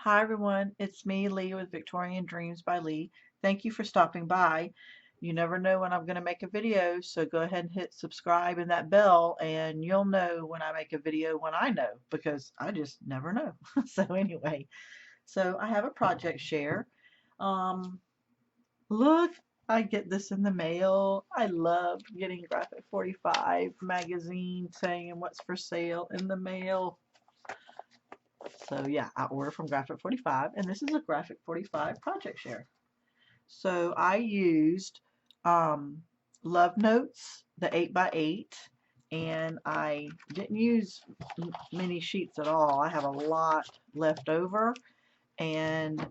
Hi everyone, it's me, Leigh with Victorian Dreams by Leigh. Thank you for stopping by. You never know when I'm going to make a video, so go ahead and hit subscribe and that bell, and you'll know when I make a video when I know, because I just never know. So anyway, I have a project share. Um, Look, I get this in the mail. I love getting Graphic 45 magazine saying what's for sale in the mail. So yeah, I order from Graphic 45, and this is a Graphic 45 project share. So I used um, Love Notes, the 8x8, and I didn't use many sheets at all. I have a lot left over, and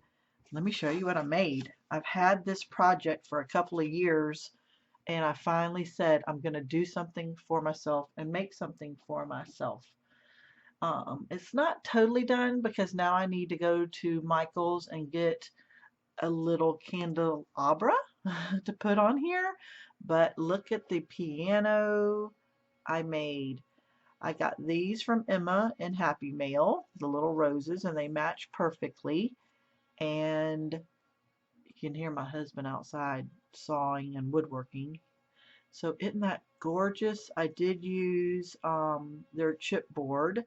let me show you what I made. I've had this project for a couple of years, and I finally said I'm going to do something for myself and make something for myself. It's not totally done because now I need to go to Michael's and get a little candelabra to put on here. But look at the piano I made. I got these from Emma in Happy Mail, the little roses, and they match perfectly. And you can hear my husband outside sawing and woodworking. So isn't that gorgeous? I did use their chipboard,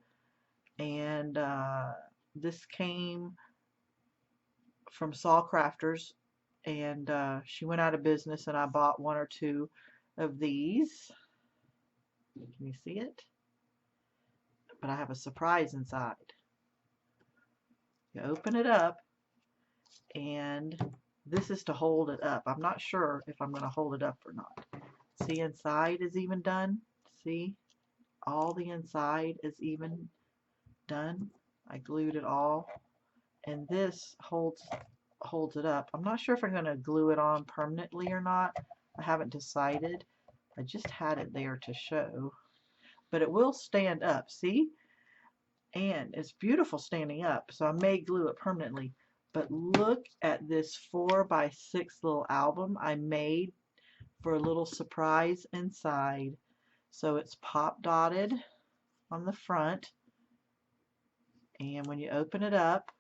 and this came from Saw Crafters, and she went out of business, and I bought one or two of these. Can you see it? But I have a surprise inside. You open it up, and this is to hold it up. I'm not sure if I'm going to hold it up or not. See, inside is even done. See, all the inside is even done. I glued it all, and this holds it up. I'm not sure if I'm going to glue it on permanently or not. I haven't decided. I just had it there to show. But it will stand up, see? And it's beautiful standing up, so I may glue it permanently. But look at this 4x6 little album I made for a little surprise inside. So it's pop dotted on the front, and when you open it up,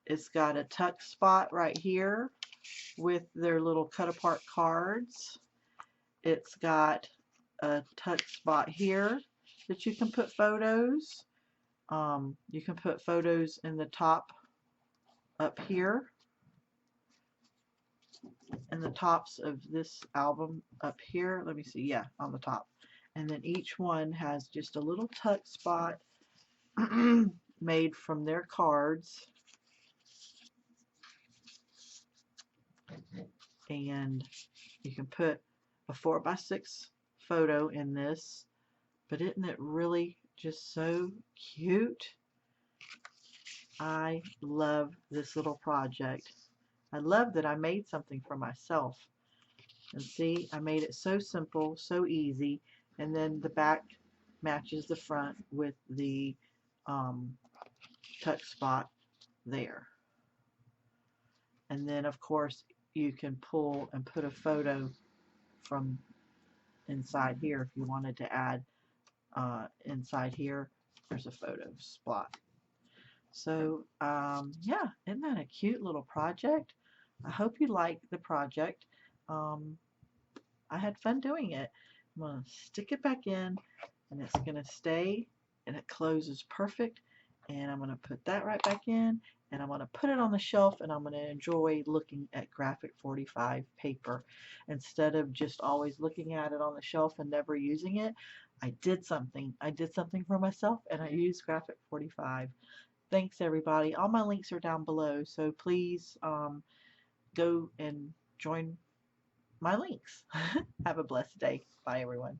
it's got a tuck spot right here with their little cut apart cards. It's got a tuck spot here that you can put photos. You can put photos in the top up here, and the tops of this album up here. Let me see, yeah, on the top. And then each one has just a little tuck spot made from their cards. And you can put a 4x6 photo in this. But isn't it really just so cute? I love this little project. I love that I made something for myself. And see, I made it so simple, so easy. And then the back matches the front with the tuck spot there. And then, of course, you can pull and put a photo from inside here if you wanted to add inside here. There's a photo spot. So, yeah, isn't that a cute little project? I hope you like the project. I had fun doing it. I'm going to stick it back in, and it's going to stay, and it closes perfect. And I'm going to put that right back in, and I'm going to put it on the shelf, and I'm going to enjoy looking at Graphic 45 paper instead of just always looking at it on the shelf and never using it. I did something. I did something for myself, and I used Graphic 45. Thanks, everybody. All my links are down below, so please go and join my links. Have a blessed day. Bye, everyone.